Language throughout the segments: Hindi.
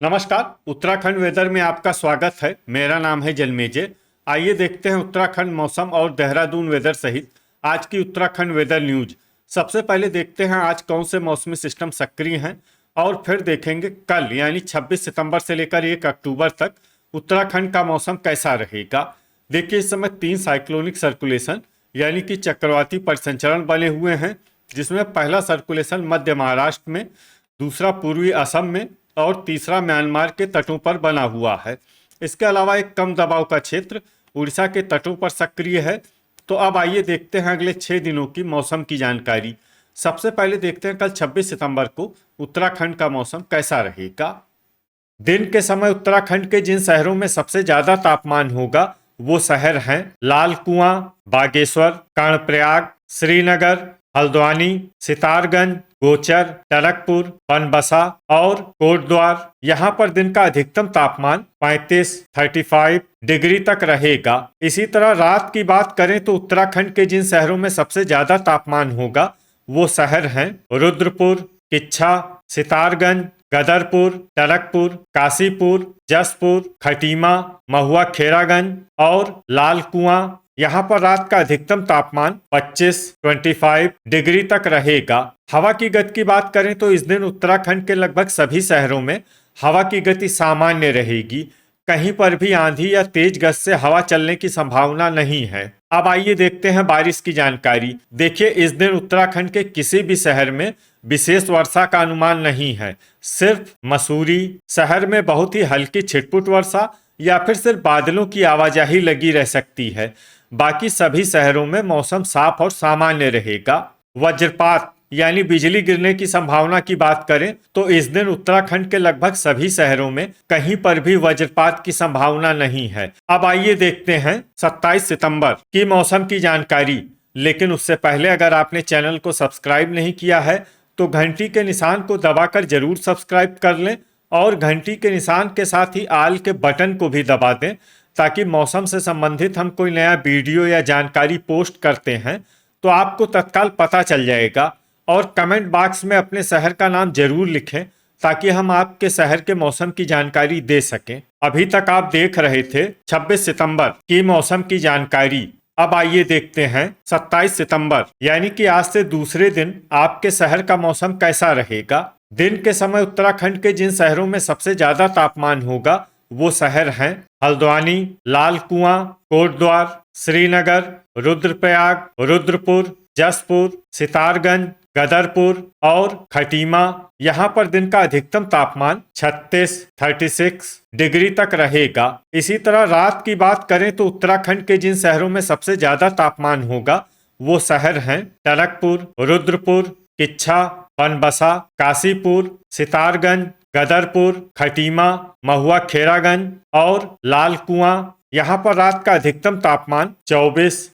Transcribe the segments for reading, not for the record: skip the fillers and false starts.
नमस्कार। उत्तराखंड वेदर में आपका स्वागत है। मेरा नाम है जलमेजे। आइए देखते हैं उत्तराखंड मौसम और देहरादून वेदर सहित आज की उत्तराखंड वेदर न्यूज। सबसे पहले देखते हैं आज कौन से मौसमी सिस्टम सक्रिय हैं और फिर देखेंगे कल यानी 26 सितंबर से लेकर 1 अक्टूबर तक उत्तराखंड का मौसम कैसा रहेगा। देखिए, इस समय 3 साइक्लोनिक सर्कुलेशन यानी कि चक्रवाती परिसंचरण बने हुए हैं, जिसमें पहला सर्कुलेशन मध्य महाराष्ट्र में, दूसरा पूर्वी असम में और तीसरा म्यांमार के तटों पर बना हुआ है। इसके अलावा एक कम दबाव का क्षेत्र उड़ीसा के तटों पर सक्रिय है। तो अब आइए देखते हैं अगले 6 दिनों की मौसम की जानकारी। सबसे पहले देखते हैं कल 26 सितंबर को उत्तराखंड का मौसम कैसा रहेगा। दिन के समय उत्तराखंड के जिन शहरों में सबसे ज्यादा तापमान होगा वो शहर हैं लाल कुआं, बागेश्वर, कर्णप्रयाग, श्रीनगर, हल्द्वानी, सितारगंज, गोचर, टनकपुर, बनबसा और कोटद्वार। यहाँ पर दिन का अधिकतम तापमान 35 डिग्री तक रहेगा। इसी तरह रात की बात करें तो उत्तराखंड के जिन शहरों में सबसे ज्यादा तापमान होगा वो शहर हैं रुद्रपुर, किच्छा, सितारगंज, गदरपुर, टनकपुर, काशीपुर, जसपुर, खटीमा, महुआ खेरागंज और लाल कुआं। यहाँ पर रात का अधिकतम तापमान 25 डिग्री तक रहेगा। हवा की गति की बात करें तो इस दिन उत्तराखंड के लगभग सभी शहरों में हवा की गति सामान्य रहेगी। कहीं पर भी आंधी या तेज गति से हवा चलने की संभावना नहीं है। अब आइए देखते हैं बारिश की जानकारी। देखिए, इस दिन उत्तराखंड के किसी भी शहर में विशेष वर्षा का अनुमान नहीं है। सिर्फ मसूरी शहर में बहुत ही हल्की छिटपुट वर्षा या फिर सिर्फ बादलों की आवाजाही लगी रह सकती है। बाकी सभी शहरों में मौसम साफ और सामान्य रहेगा। वज्रपात यानी बिजली गिरने की संभावना की बात करें तो इस दिन उत्तराखंड के लगभग सभी शहरों में कहीं पर भी वज्रपात की संभावना नहीं है। अब आइए देखते हैं 27 सितंबर की मौसम की जानकारी। लेकिन उससे पहले अगर आपने चैनल को सब्सक्राइब नहीं किया है तो घंटी के निशान को दबाकर जरूर सब्सक्राइब कर लें और घंटी के निशान के साथ ही आल के बटन को भी दबा दें, ताकि मौसम से संबंधित हम कोई नया वीडियो या जानकारी पोस्ट करते हैं तो आपको तत्काल पता चल जाएगा। और कमेंट बॉक्स में अपने शहर का नाम जरूर लिखें ताकि हम आपके शहर के मौसम की जानकारी दे सकें। अभी तक आप देख रहे थे 26 सितंबर की मौसम की जानकारी। अब आइए देखते हैं 27 सितंबर यानी कि आज से दूसरे दिन आपके शहर का मौसम कैसा रहेगा। दिन के समय उत्तराखंड के जिन शहरों में सबसे ज्यादा तापमान होगा वो शहर हैं हल्द्वानी, लाल कुआं, कोटद्वार, श्रीनगर, रुद्रप्रयाग, रुद्रपुर, जसपुर, सितारगंज, गदरपुर और खटीमा। यहाँ पर दिन का अधिकतम तापमान 36 डिग्री तक रहेगा। इसी तरह रात की बात करें तो उत्तराखंड के जिन शहरों में सबसे ज्यादा तापमान होगा वो शहर हैं टनकपुर, रुद्रपुर, किच्छा, बनबसा, काशीपुर, सितारगंज, गदरपुर, खटीमा, महुआ खेरागंज और लाल कुआं। यहाँ पर रात का अधिकतम तापमान 24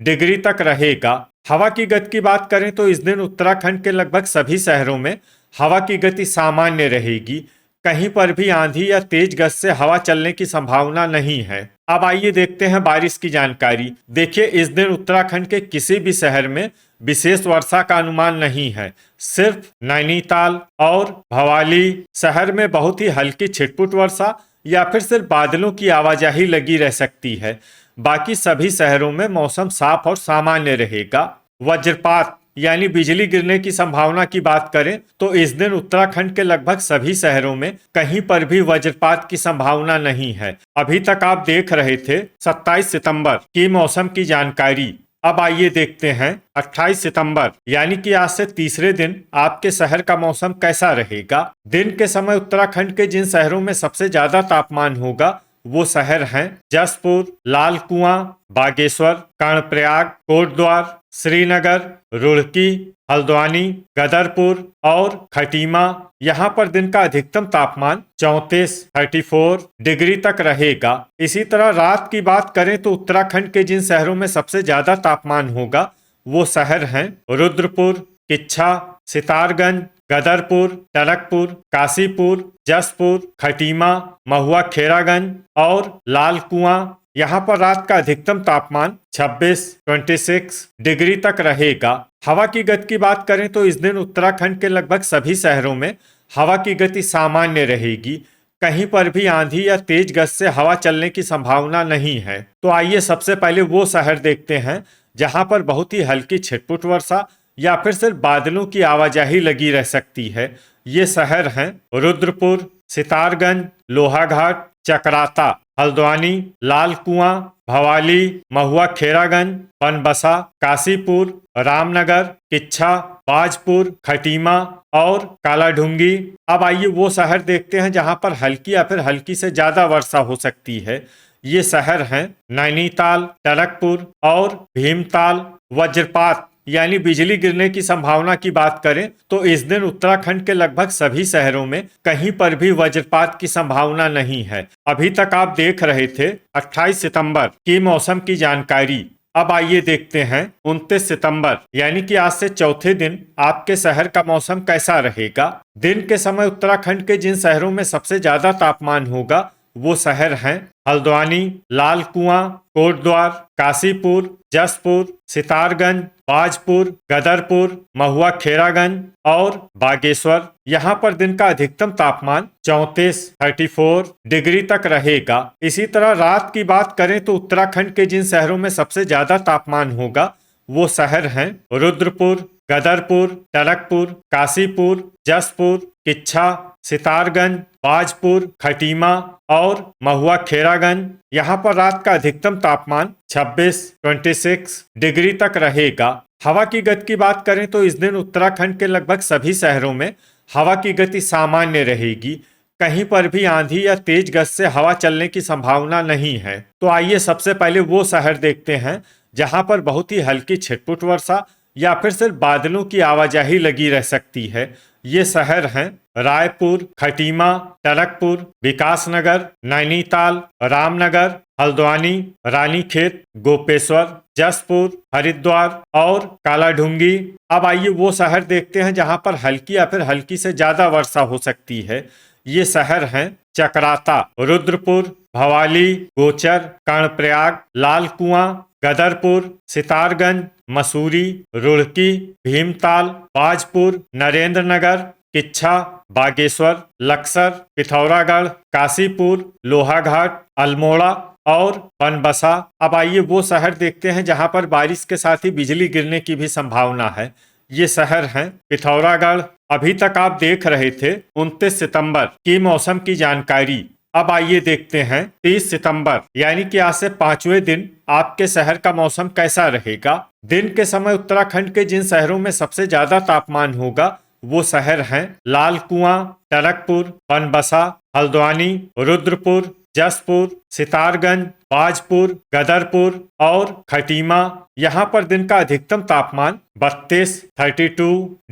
डिग्री तक रहेगा। हवा की गति की बात करें तो इस दिन उत्तराखंड के लगभग सभी शहरों में हवा की गति सामान्य रहेगी। कहीं पर भी आंधी या तेज गति से हवा चलने की संभावना नहीं है। अब आइए देखते हैं बारिश की जानकारी। देखिए, इस दिन उत्तराखंड के किसी भी शहर में विशेष वर्षा का अनुमान नहीं है। सिर्फ नैनीताल और भवाली शहर में बहुत ही हल्की छिटपुट वर्षा या फिर सिर्फ बादलों की आवाजाही लगी रह सकती है। बाकी सभी शहरों में मौसम साफ और सामान्य रहेगा। वज्रपात यानी बिजली गिरने की संभावना की बात करें तो इस दिन उत्तराखंड के लगभग सभी शहरों में कहीं पर भी वज्रपात की संभावना नहीं है। अभी तक आप देख रहे थे 27 सितंबर की मौसम की जानकारी। अब आइए देखते हैं 28 सितंबर यानी कि आज से तीसरे दिन आपके शहर का मौसम कैसा रहेगा। दिन के समय उत्तराखंड के जिन शहरों में सबसे ज्यादा तापमान होगा वो शहर हैं जसपुर, लाल कुआं, बागेश्वर, कर्णप्रयाग, कोटद्वार, श्रीनगर, रुड़की, हल्द्वानी, गदरपुर और खटीमा। यहाँ पर दिन का अधिकतम तापमान 34 डिग्री तक रहेगा। इसी तरह रात की बात करें तो उत्तराखंड के जिन शहरों में सबसे ज्यादा तापमान होगा वो शहर हैं रुद्रपुर, किच्छा, सितारगंज, गदरपुर, टनकपुर, काशीपुर, जसपुर, खटीमा, महुआ खेरागंज और लाल कुआं। यहाँ पर रात का अधिकतम तापमान 26 डिग्री तक रहेगा। हवा की गति की बात करें तो इस दिन उत्तराखंड के लगभग सभी शहरों में हवा की गति सामान्य रहेगी, कहीं पर भी आंधी या तेज गति से हवा चलने की संभावना नहीं है। तो आइए सबसे पहले वो शहर देखते हैं जहां पर बहुत ही हल्की छिटपुट वर्षा या फिर सिर्फ बादलों की आवाजाही लगी रह सकती है। ये शहर हैं रुद्रपुर, सितारगंज, लोहाघाट, चकराता, हल्द्वानी, लाल कुआं, भवाली, महुआ खेरागंज, बनबसा, काशीपुर, रामनगर, किच्छा, बाजपुर, खटीमा और कालाढूंगी। अब आइए वो शहर देखते हैं जहां पर हल्की या फिर हल्की से ज्यादा वर्षा हो सकती है। ये शहर हैं नैनीताल, टनकपुर और भीमताल। वज्रपात यानी बिजली गिरने की संभावना की बात करें तो इस दिन उत्तराखंड के लगभग सभी शहरों में कहीं पर भी वज्रपात की संभावना नहीं है। अभी तक आप देख रहे थे 28 सितंबर की मौसम की जानकारी। अब आइए देखते हैं 29 सितंबर यानी कि आज से चौथे दिन आपके शहर का मौसम कैसा रहेगा। दिन के समय उत्तराखंड के जिन शहरों में सबसे ज्यादा तापमान होगा वो शहर हैं हल्द्वानी, लाल कुआं, कोटद्वार, काशीपुर, जसपुर, सितारगंज, बाजपुर, गदरपुर, महुआ खेरागंज और बागेश्वर। यहाँ पर दिन का अधिकतम तापमान 34 डिग्री तक रहेगा। इसी तरह रात की बात करें तो उत्तराखंड के जिन शहरों में सबसे ज्यादा तापमान होगा वो शहर हैं रुद्रपुर, गदरपुर, टनकपुर, काशीपुर, जसपुर, किच्छा, सितारगंज, बाजपुर, खटीमा और महुआ खेरागंज। यहाँ पर रात का अधिकतम तापमान 26 डिग्री तक रहेगा। हवा की गति की बात करें तो इस दिन उत्तराखंड के लगभग सभी शहरों में हवा की गति सामान्य रहेगी, कहीं पर भी आंधी या तेज गति से हवा चलने की संभावना नहीं है। तो आइए सबसे पहले वो शहर देखते हैं जहां पर बहुत ही हल्की छिटपुट वर्षा या फिर सिर्फ बादलों की आवाजाही लगी रह सकती है। ये शहर हैं रायपुर, खटीमा, टनकपुर, विकासनगर, नैनीताल, रामनगर, हल्द्वानी, रानीखेत, गोपेश्वर, जसपुर, हरिद्वार और कालाढूंगी। अब आइए वो शहर देखते हैं जहां पर हल्की या फिर हल्की से ज्यादा वर्षा हो सकती है। ये शहर हैं चकराता, रुद्रपुर, भवाली, गोचर, कर्णप्रयाग, लाल कुआं, गदरपुर, सितारगंज, मसूरी, रुड़की, भीमताल, बाजपुर, नरेंद्रनगर, किच्छा, बागेश्वर, लक्सर, पिथौरागढ़, काशीपुर, लोहाघाट, अल्मोड़ा और बनबसा। अब आइए वो शहर देखते हैं जहां पर बारिश के साथ ही बिजली गिरने की भी संभावना है। ये शहर हैं पिथौरागढ़। अभी तक आप देख रहे थे 29 सितंबर की मौसम की जानकारी। अब आइए देखते हैं 30 सितंबर यानी कि आज से 5वें दिन आपके शहर का मौसम कैसा रहेगा। दिन के समय उत्तराखंड के जिन शहरों में सबसे ज्यादा तापमान होगा वो शहर हैं लाल कुआं, टनकपुर, बनबसा, हल्द्वानी, रुद्रपुर, जसपुर, सितारगंज, बाजपुर, गदरपुर और खटीमा। यहाँ पर दिन का अधिकतम तापमान 32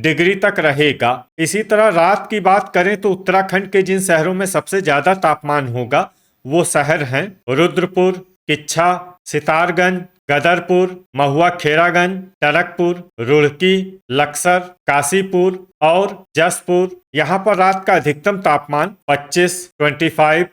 डिग्री तक रहेगा। इसी तरह रात की बात करें तो उत्तराखंड के जिन शहरों में सबसे ज्यादा तापमान होगा वो शहर हैं रुद्रपुर, किच्छा, सितारगंज, गदरपुर, महुआ खेरागंज, टनकपुर, रुड़की, लक्सर, काशीपुर और जसपुर। यहाँ पर रात का अधिकतम तापमान 25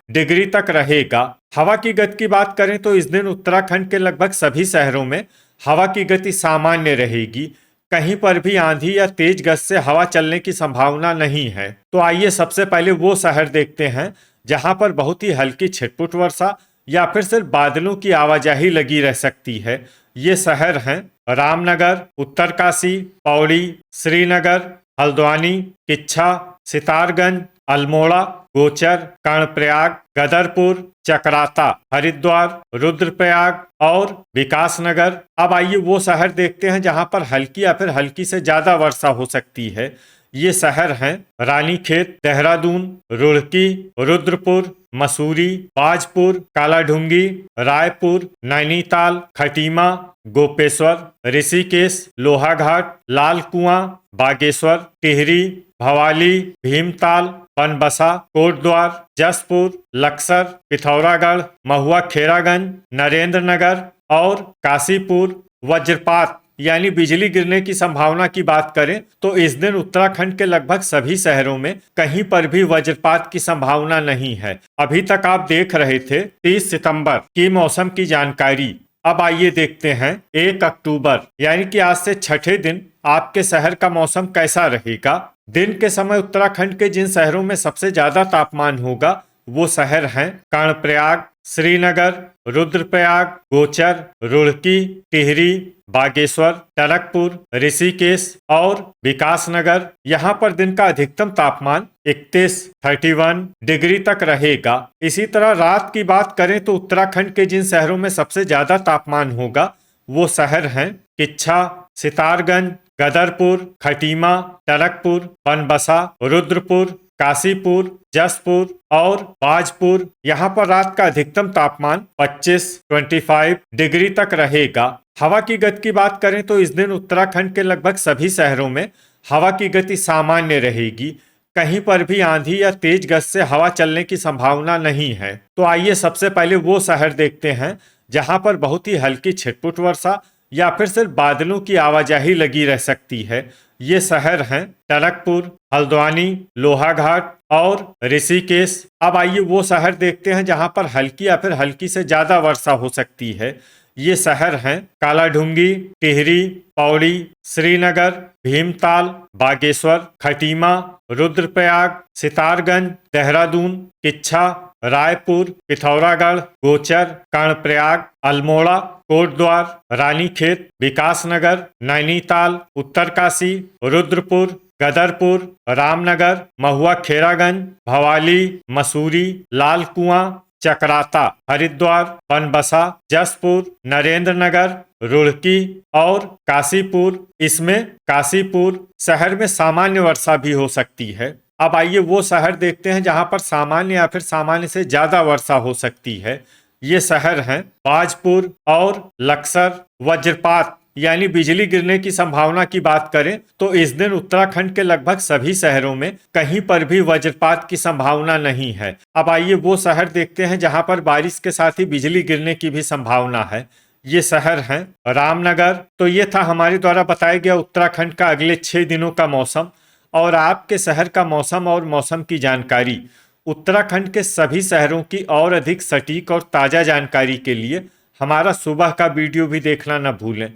डिग्री तक रहेगा। हवा की गति की बात करें तो इस दिन उत्तराखंड के लगभग सभी शहरों में हवा की गति सामान्य रहेगी, कहीं पर भी आंधी या तेज गति से हवा चलने की संभावना नहीं है। तो आइए सबसे पहले वो शहर देखते हैं जहां पर बहुत ही हल्की छिटपुट वर्षा या फिर सिर्फ बादलों की आवाजाही लगी रह सकती है। ये शहर हैं रामनगर, उत्तरकाशी, पौड़ी, श्रीनगर, हल्द्वानी, किच्छा, सितारगंज, अल्मोड़ा, गोचर, कर्णप्रयाग, गदरपुर, चकराता, हरिद्वार, रुद्रप्रयाग और विकासनगर। अब आइए वो शहर देखते हैं जहां पर हल्की या फिर हल्की से ज्यादा वर्षा हो सकती है। ये शहर हैं रानीखेत, देहरादून, रुड़की, रुद्रपुर, मसूरी, बाजपुर, कालाढूंगी, रायपुर, नैनीताल, खटीमा, गोपेश्वर, ऋषिकेश, लोहाघाट, लाल कुआं, बागेश्वर, टिहरी, भवाली, भीमताल, बनबसा, कोटद्वार, जसपुर, लक्सर, पिथौरागढ़, महुआ खेरागंज, नरेंद्रनगर और काशीपुर। वज्रपात यानी बिजली गिरने की संभावना की बात करें तो इस दिन उत्तराखंड के लगभग सभी शहरों में कहीं पर भी वज्रपात की संभावना नहीं है। अभी तक आप देख रहे थे 30 सितंबर की मौसम की जानकारी। अब आइए देखते हैं 1 अक्टूबर यानी कि आज से छठे दिन आपके शहर का मौसम कैसा रहेगा। दिन के समय उत्तराखंड के जिन शहरों में सबसे ज्यादा तापमान होगा वो शहर हैं कर्णप्रयाग, श्रीनगर, रुद्रप्रयाग, गोचर, रुड़की, टिहरी, बागेश्वर, टनकपुर, ऋषिकेश और विकासनगर। यहाँ पर दिन का अधिकतम तापमान 31 डिग्री तक रहेगा। इसी तरह रात की बात करें तो उत्तराखंड के जिन शहरों में सबसे ज्यादा तापमान होगा वो शहर हैं किच्छा, सितारगंज, गदरपुर, खटीमा, टनकपुर, बनबसा, रुद्रपुर, काशीपुर, जसपुर और बाजपुर। यहाँ पर रात का अधिकतम तापमान 25 डिग्री तक रहेगा। हवा की गति की बात करें तो इस दिन उत्तराखंड के लगभग सभी शहरों में हवा की गति सामान्य रहेगी। कहीं पर भी आंधी या तेज गति से हवा चलने की संभावना नहीं है। तो आइए सबसे पहले वो शहर देखते हैं जहां पर बहुत ही हल्की छिटपुट वर्षा या फिर सिर्फ बादलों की आवाजाही लगी रह सकती है। ये शहर हैं टनकपुर, हल्द्वानी, लोहाघाट और ऋषिकेश। अब आइए वो शहर देखते हैं जहां पर हल्की या फिर हल्की से ज्यादा वर्षा हो सकती है। ये शहर हैं कालाढूंगी, टिहरी, पौड़ी, श्रीनगर, भीमताल, बागेश्वर, खटीमा, रुद्रप्रयाग, सितारगंज, देहरादून, किच्छा, रायपुर, पिथौरागढ़, गोचर, कर्णप्रयाग, अल्मोड़ा, कोटद्वार, रानीखेत, विकासनगर, नैनीताल, उत्तरकाशी, रुद्रपुर, गदरपुर, रामनगर, महुआ खेरागंज, भवाली, मसूरी, लाल कुआं, चकराता, हरिद्वार, बनबसा, जसपुर, नरेंद्रनगर, रुड़की और काशीपुर। इसमें काशीपुर शहर में सामान्य वर्षा भी हो सकती है। अब आइए वो शहर देखते हैं जहां पर सामान्य या फिर सामान्य से ज्यादा वर्षा हो सकती है। ये शहर हैं बाजपुर और लक्सर। वज्रपात यानी बिजली गिरने की संभावना की बात करें तो इस दिन उत्तराखंड के लगभग सभी शहरों में कहीं पर भी वज्रपात की संभावना नहीं है। अब आइए वो शहर देखते हैं जहां पर बारिश के साथ ही बिजली गिरने की भी संभावना है। ये शहर हैं रामनगर। तो ये था हमारे द्वारा बताया गया उत्तराखंड का अगले 6 दिनों का मौसम और आपके शहर का मौसम और मौसम की जानकारी। उत्तराखंड के सभी शहरों की और अधिक सटीक और ताज़ा जानकारी के लिए हमारा सुबह का वीडियो भी देखना न भूलें।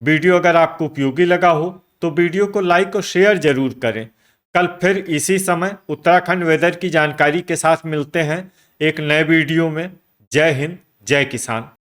वीडियो अगर आपको उपयोगी लगा हो तो वीडियो को लाइक और शेयर जरूर करें। कल फिर इसी समय उत्तराखंड वेदर की जानकारी के साथ मिलते हैं एक नए वीडियो में। जय हिंद, जय किसान।